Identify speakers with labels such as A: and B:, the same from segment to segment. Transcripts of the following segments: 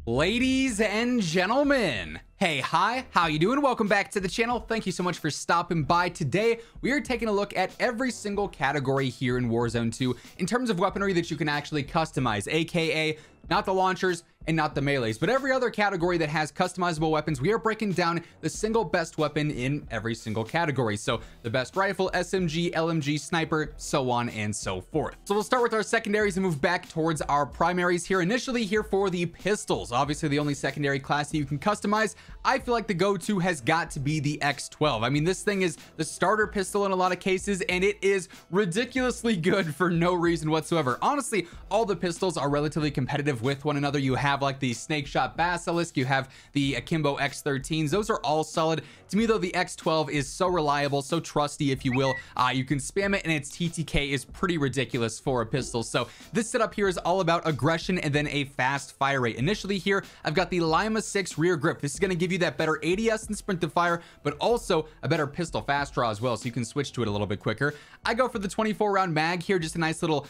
A: Ladies and gentlemen, hey, hi, how you doing? Welcome back to the channel. Thank you so much for stopping by. Today, we are taking a look at every single category here in Warzone 2 in terms of weaponry that you can actually customize, aka not the launchers and not the melees, but every other category that has customizable weapons. We are breaking down the single best weapon in every single category. So the best rifle, SMG, LMG, sniper, so on and so forth. So we'll start with our secondaries and move back towards our primaries here. Initially here for the pistols, obviously the only secondary class that you can customize. I feel like the go-to has got to be the X12. I mean, this thing is the starter pistol in a lot of cases, and it is ridiculously good for no reason whatsoever. Honestly, all the pistols are relatively competitive with one another. You have like the Snake Shot Basilisk, you have the Akimbo X13s. Those are all solid. To me though, the X12 is so reliable, so trusty, if you will. You can spam it, and its TTK is pretty ridiculous for a pistol. So this setup here is all about aggression and then a fast fire rate. Initially here, I've got the Lima 6 rear grip. This is going to give you that better ADS and sprint to fire, but also a better pistol fast draw as well, so you can switch to it a little bit quicker. I go for the 24 round mag here, just a nice little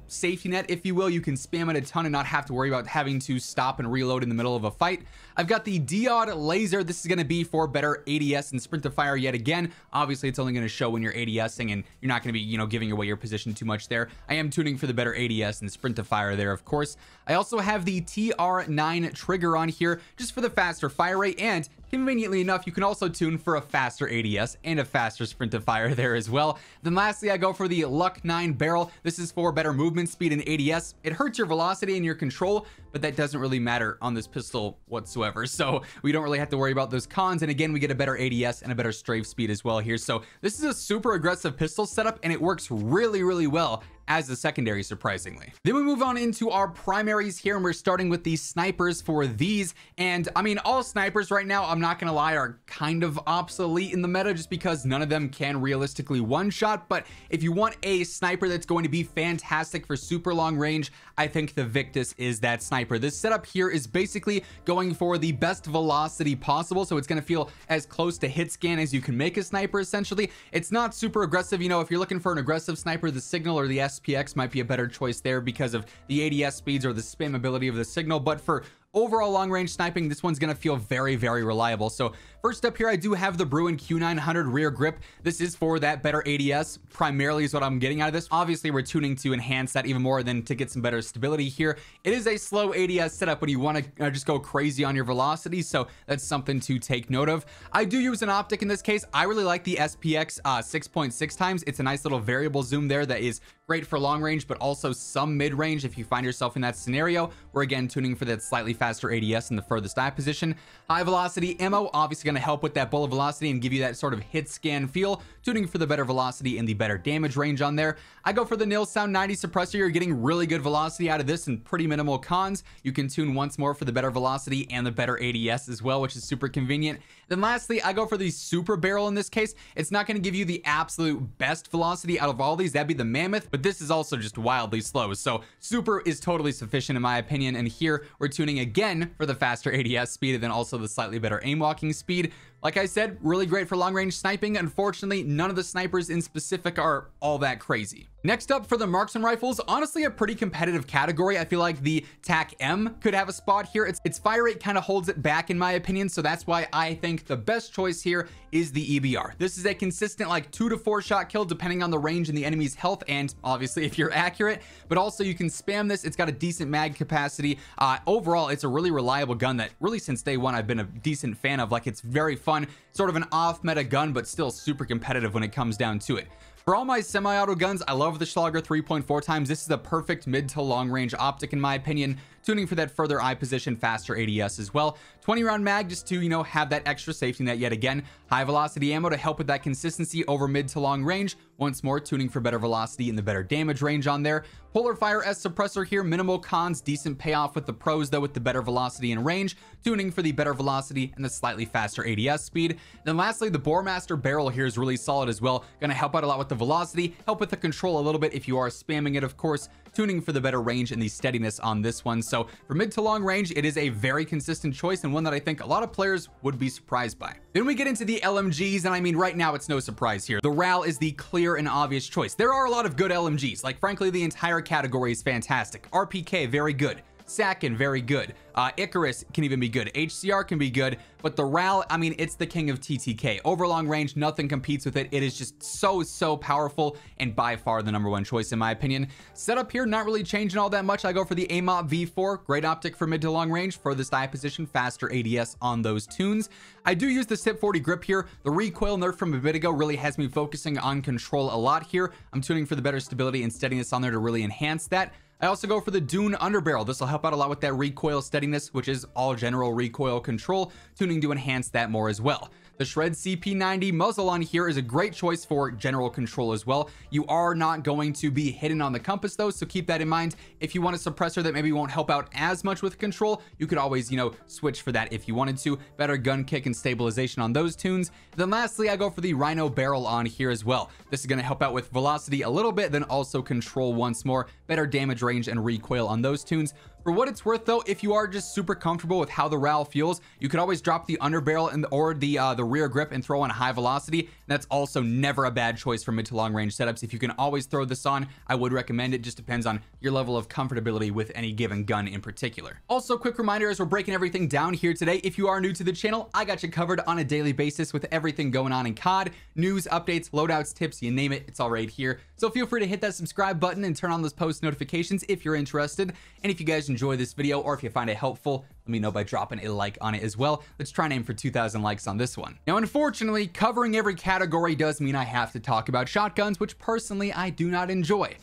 A: safety net, if you will. You can spam it a ton and not have to worry about having to stop and reload in the middle of a fight. I've got the Diode laser. This is going to be for better ADS and sprint to fire yet again. Obviously it's only going to show when you're ADSing, and you're not going to be giving away your position too much there. I am tuning for the better ADS and sprint to fire there, of course. I also have the TR9 trigger on here just for the faster fire rate, and conveniently enough, you can also tune for a faster ADS and a faster sprint to fire there as well. Then lastly, I go for the Luck 9 barrel. This is for better movement speed and ADS. It hurts your velocity and your control, but that doesn't really matter on this pistol whatsoever. So we don't really have to worry about those cons. And again, we get a better ADS and a better strafe speed as well here. So this is a super aggressive pistol setup, and it works really, really well as a secondary, surprisingly. Then we move on into our primaries here, and we're starting with the snipers for these. And I mean, all snipers right now, I'm not gonna lie, are kind of obsolete in the meta just because none of them can realistically one shot. But if you want a sniper that's going to be fantastic for super long range, I think the Victus is that sniper. This setup here is basically going for the best velocity possible, so it's going to feel as close to hit scan as you can make a sniper. Essentially, it's not super aggressive. If you're looking for an aggressive sniper, the Signal or the SPX might be a better choice there because of the ADS speeds or the spammability of the Signal. But for overall long range sniping, this one's going to feel very, very reliable. So first up here, I do have the Bruin Q900 rear grip. This is for that better ADS primarily is what I'm getting out of this. Obviously we're tuning to enhance that even more than to get some better stability here. It is a slow ADS setup when you want to just go crazy on your velocity, so that's something to take note of. I do use an optic in this case. I really like the SPX 6.6 times. It's a nice little variable zoom there that is great for long range, but also some mid range if you find yourself in that scenario. We're again tuning for that slightly faster ADS in the furthest eye position. High velocity ammo obviously going to help with that bullet velocity and give you that sort of hit scan feel, tuning for the better velocity and the better damage range on there. I go for the Nil Sound 90 suppressor. You're getting really good velocity out of this and pretty minimal cons. You can tune once more for the better velocity and the better ADS as well, which is super convenient. Then lastly, I go for the super barrel in this case. It's not going to give you the absolute best velocity out of all these. That'd be the Mammoth, but this is also just wildly slow. So super is totally sufficient in my opinion. And here we're tuning again for the faster ADS speed and then also the slightly better aim walking speed. Like I said, really great for long range sniping. Unfortunately, none of the snipers in specific are all that crazy. Next up for the Marksman rifles, honestly a pretty competitive category. I feel like the TAC M could have a spot here. Its fire rate kind of holds it back in my opinion, so that's why I think the best choice here is the EBR. This is a consistent like 2 to 4 shot kill depending on the range and the enemy's health, and obviously if you're accurate, but also you can spam this. It's got a decent mag capacity. Overall, it's a really reliable gun that really since day one I've been a decent fan of. Like, it's very fun, sort of an off meta gun, but still super competitive when it comes down to it. For all my semi-auto guns, I love the Schlager 3.4 times. This is the perfect mid to long range optic in my opinion, tuning for that further eye position, faster ADS as well. 20 round mag just to have that extra safety net yet again. High velocity ammo to help with that consistency over mid to long range. Once more, tuning for better velocity and the better damage range on there. Polar Fire S suppressor here, minimal cons, decent payoff with the pros though with the better velocity and range, tuning for the better velocity and the slightly faster ADS speed. Then lastly, the Boremaster barrel here is really solid as well. Gonna help out a lot with the velocity, help with the control a little bit if you are spamming it, of course, tuning for the better range and the steadiness on this one. So for mid to long range, it is a very consistent choice and one that I think a lot of players would be surprised by. Then we get into the LMGs, and I mean, right now it's no surprise here. The RAL is the clear and obvious choice. There are a lot of good LMGs. Like, frankly, the entire category is fantastic. RPK, very good. Sakin, very good. Icarus can even be good. HCR can be good, but the RAL, I mean, it's the king of TTK. Over long range, nothing competes with it. It is just so powerful and by far the #1 choice in my opinion. Setup here, not really changing all that much. I go for the AMOP V4, great optic for mid to long range, furthest eye position, faster ADS on those tunes. I do use the SIP 40 grip here. The recoil nerf from a bit ago really has me focusing on control a lot here. I'm tuning for the better stability and steadiness on there to really enhance that. I also go for the Dune underbarrel. This will help out a lot with that recoil steadiness, which is all general recoil control, tuning to enhance that more as well. The Shred CP90 muzzle on here is a great choice for general control as well. You are not going to be hidden on the compass though, so keep that in mind. If you want a suppressor that maybe won't help out as much with control, you could always, you know, switch for that if you wanted to. Better gun kick and stabilization on those tunes. Then lastly, I go for the Rhino barrel on here as well. This is going to help out with velocity a little bit, then also control once more. Better damage range and recoil on those tunes. For what it's worth though, if you are just super comfortable with how the RAL feels, you could always drop the underbarrel or the rear grip and throw on high velocity. That's also never a bad choice for mid to long range setups. If you can always throw this on, I would recommend it. Just depends on your level of comfortability with any given gun in particular. Also, quick reminder as we're breaking everything down here today, if you are new to the channel, I got you covered on a daily basis with everything going on in COD, news, updates, loadouts, tips, you name it, it's all right here. So feel free to hit that subscribe button and turn on those post notifications if you're interested. And if you guys enjoy this video or if you find it helpful, let me know by dropping a like on it as well. Let's try and aim for 2,000 likes on this one. Now, unfortunately, covering every category does mean I have to talk about shotguns, which personally I do not enjoy.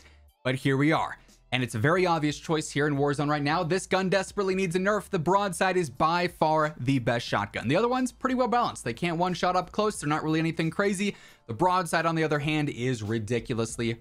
A: But here we are. And it's a very obvious choice here in Warzone right now. This gun desperately needs a nerf. The broadside is by far the best shotgun. The other one's pretty well balanced. They can't one-shot up close. They're not really anything crazy. The broadside, on the other hand, is ridiculously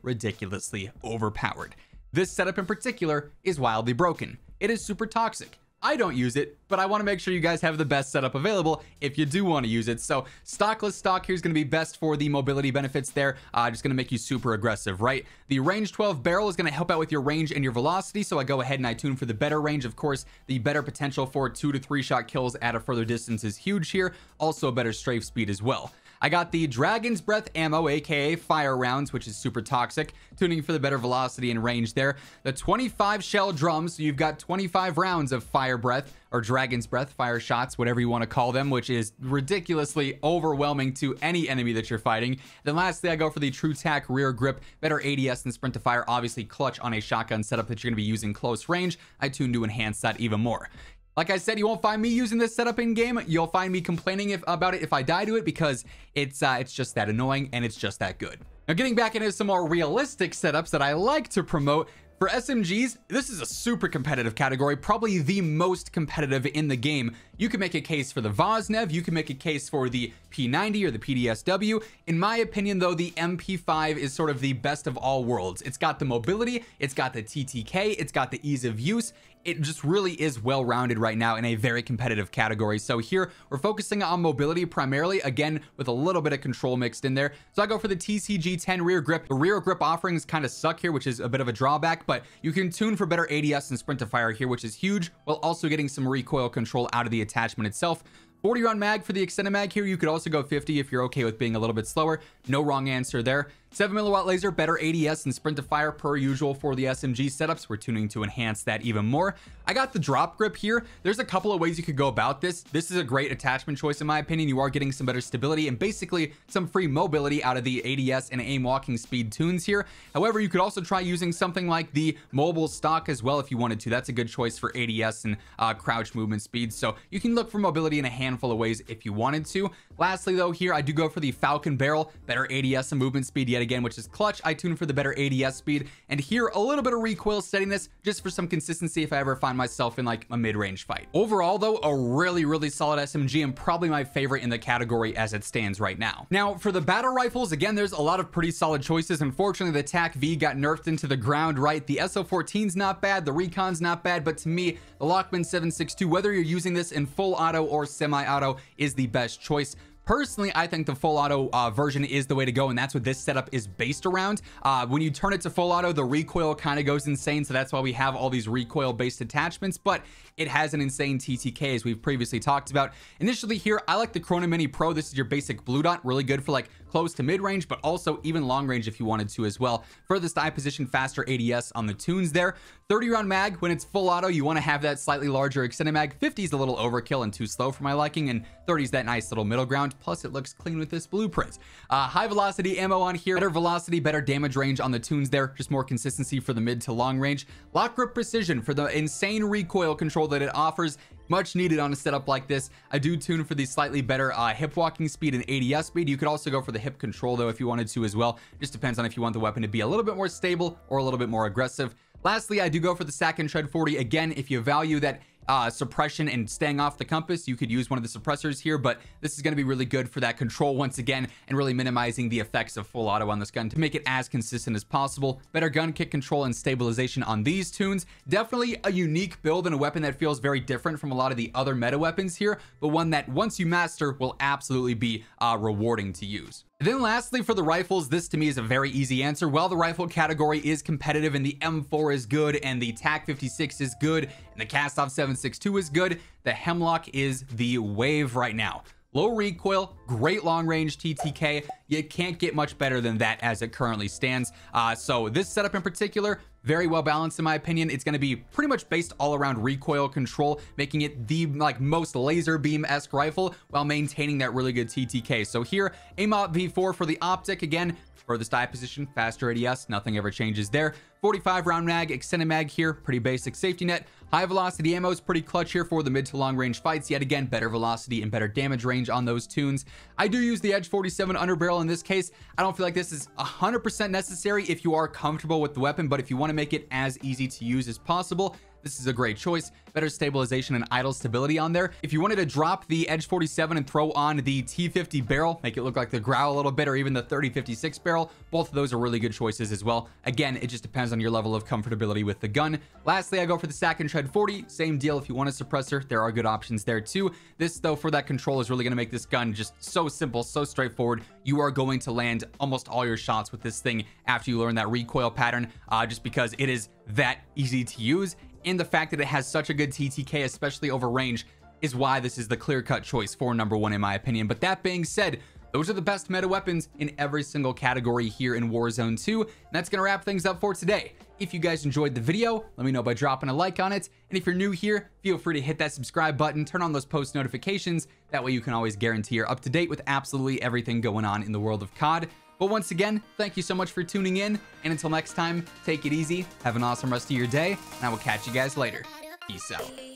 A: overpowered. This setup in particular is wildly broken. It is super toxic. I don't use it, but I want to make sure you guys have the best setup available if you do want to use it. So stockless stock here is going to be best for the mobility benefits there. Just going to make you super aggressive, right? The range 12 barrel is going to help out with your range and your velocity. So I go ahead and I tune for the better range. Of course, the better potential for 2 to 3 shot kills at a further distance is huge here. Also a better strafe speed as well. I got the Dragon's Breath ammo, aka fire rounds, which is super toxic, tuning for the better velocity and range there. The 25 shell drums, so you've got 25 rounds of fire breath or Dragon's Breath fire shots, whatever you want to call them, which is ridiculously overwhelming to any enemy that you're fighting. Then lastly, I go for the True Tac rear grip, better ADS and sprint to fire, obviously clutch on a shotgun setup that you're going to be using close range. I tune to enhance that even more. Like I said, you won't find me using this setup in game. You'll find me complaining about it if I die to it, because it's just that annoying and it's just that good. Now, getting back into some more realistic setups that I like to promote. For SMGs, this is a super competitive category, probably the most competitive in the game. You can make a case for the Vosnev, you can make a case for the P90 or the PDSW. In my opinion, though, the MP5 is sort of the best of all worlds. It's got the mobility, it's got the TTK, it's got the ease of use. It just really is well-rounded right now in a very competitive category. So here, we're focusing on mobility primarily, again, with a little bit of control mixed in there. So I go for the TCG10 rear grip. The rear grip offerings kind of suck here, which is a bit of a drawback, but you can tune for better ADS and sprint to fire here, which is huge, while also getting some recoil control out of the attachment itself. 40 round mag for the extended mag here. You could also go 50 if you're okay with being a little bit slower. No wrong answer there. 7mm laser, better ADS and sprint to fire per usual for the SMG setups. We're tuning to enhance that even more. I got the drop grip here. There's a couple of ways you could go about this. This is a great attachment choice in my opinion. You are getting some better stability and basically some free mobility out of the ADS and aim walking speed tunes here. However, you could also try using something like the mobile stock as well if you wanted to. That's a good choice for ADS and crouch movement speed. So you can look for mobility in a handful of ways if you wanted to. Lastly though, here I do go for the Falcon barrel, better ADS and movement speed yet again, which is clutch. I tune for the better ADS speed, and here a little bit of recoil steadiness just for some consistency if I ever find myself in like a mid-range fight. Overall though, a really solid SMG and probably my favorite in the category as it stands right now. Now for the battle rifles, again, there's a lot of pretty solid choices. Unfortunately, the TAC V got nerfed into the ground, right? The SO14's not bad, the Recon's not bad, but to me, the Lockman 762, whether you're using this in full auto or semi-auto, is the best choice. Personally, I think the full auto version is the way to go, and that's what this setup is based around. When you turn it to full auto, the recoil kind of goes insane, so that's why we have all these recoil based attachments, but it has an insane TTK as we've previously talked about. Initially here, I like the Chrono Mini Pro. This is your basic blue dot, really good for like close to mid-range, but also even long range if you wanted to as well. Furthest eye position, faster ADS on the tunes there. 30 round mag, when it's full auto, you want to have that slightly larger extended mag. 50 is a little overkill and too slow for my liking, and 30 is that nice little middle ground. Plus it looks clean with this blueprint. High velocity ammo on here, better velocity, better damage range on the tunes there, just more consistency for the mid to long range. Lock grip precision for the insane recoil control that it offers, much needed on a setup like this. I do tune for the slightly better hip walking speed and ADS speed. You could also go for the hip control though if you wanted to as well. Just depends on if you want the weapon to be a little bit more stable or a little bit more aggressive. Lastly, I do go for the stack and tread 40. Again, if you value that suppression and staying off the compass, you could use one of the suppressors here, but this is going to be really good for that control once again, and really minimizing the effects of full auto on this gun to make it as consistent as possible. Better gun kick control and stabilization on these tunes. Definitely a unique build and a weapon that feels very different from a lot of the other meta weapons here, but one that once you master will absolutely be rewarding to use. And then lastly, for the rifles, this to me is a very easy answer. While the rifle category is competitive and the M4 is good and the TAC 56 is good and the Cast-Off 7.62 is good, the Hemlock is the wave right now. Low recoil, great long range TTK. You can't get much better than that as it currently stands. So this setup in particular, very well balanced in my opinion. It's going to be pretty much based all around recoil control, making it the most laser beam-esque rifle while maintaining that really good TTK. So here, AIM-OP V4 for the optic. Again, furthest eye position, faster ADS, nothing ever changes there. 45 round mag, extended mag here, pretty basic safety net. High velocity ammo is pretty clutch here for the mid to long range fights. Yet again, better velocity and better damage range on those tunes. I do use the Edge 47 underbarrel in this case. I don't feel like this is 100% necessary if you are comfortable with the weapon, but if you want to make it as easy to use as possible, this is a great choice. Better stabilization and idle stability on there. If you wanted to drop the Edge 47 and throw on the T50 barrel, make it look like the Growl a little bit, or even the 3056 barrel, both of those are really good choices as well. Again, it just depends on your level of comfortability with the gun. Lastly, I go for the Stack and Tread 40. Same deal. If you want a suppressor, there are good options there too. This though, for that control, is really going to make this gun just so simple, so straightforward. You are going to land almost all your shots with this thing after you learn that recoil pattern, just because it is that easy to use. And the fact that it has such a good TTK, especially over range, is why this is the clear-cut choice for #1 in my opinion. But that being said, those are the best meta weapons in every single category here in Warzone 2. And that's going to wrap things up for today. If you guys enjoyed the video, let me know by dropping a like on it. And if you're new here, feel free to hit that subscribe button, turn on those post notifications. That way you can always guarantee you're up to date with absolutely everything going on in the world of COD. But once again, thank you so much for tuning in. And until next time, take it easy, have an awesome rest of your day, and I will catch you guys later. Peace out.